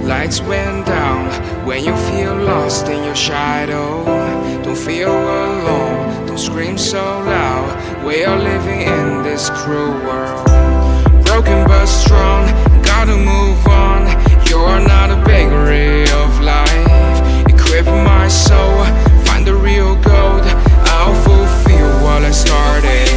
lights went down. When you feel lost in your shadow, don't feel alone, don't scream so loud. We are living in this cruel world, broken but strong, gotta move on. You're not a bakery of life, equip my soul, find the real gold. I'll fulfill what I started.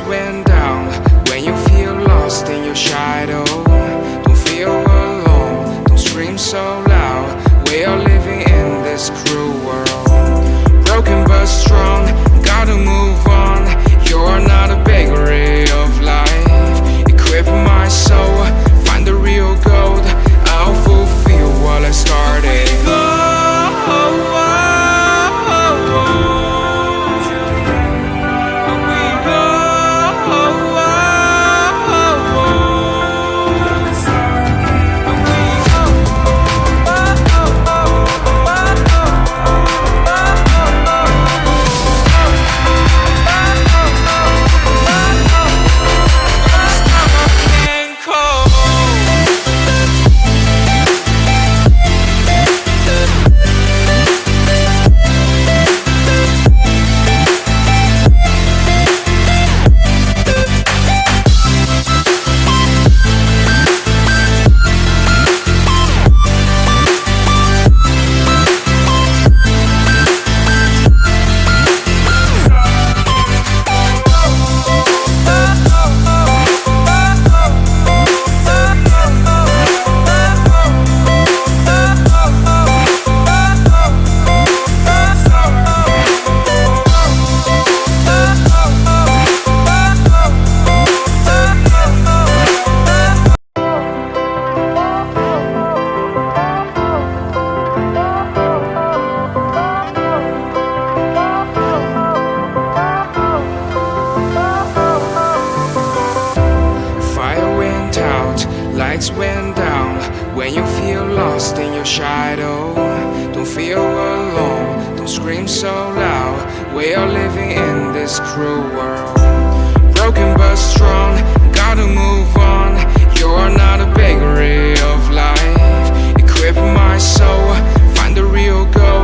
Went down. When you feel lost in your shadow, don't feel alone, don't scream so loud. We are living in this cruel world, broken but strong, gotta move on. You're not a bakery of life, equip my soul, find the real gold. I'll fulfill what I started. Lights went down. When you feel lost in your shadow, don't feel alone, don't scream so loud. We are living in this cruel world, broken but strong, gotta move on. You're not a bakery of life, equip my soul, find the real gold.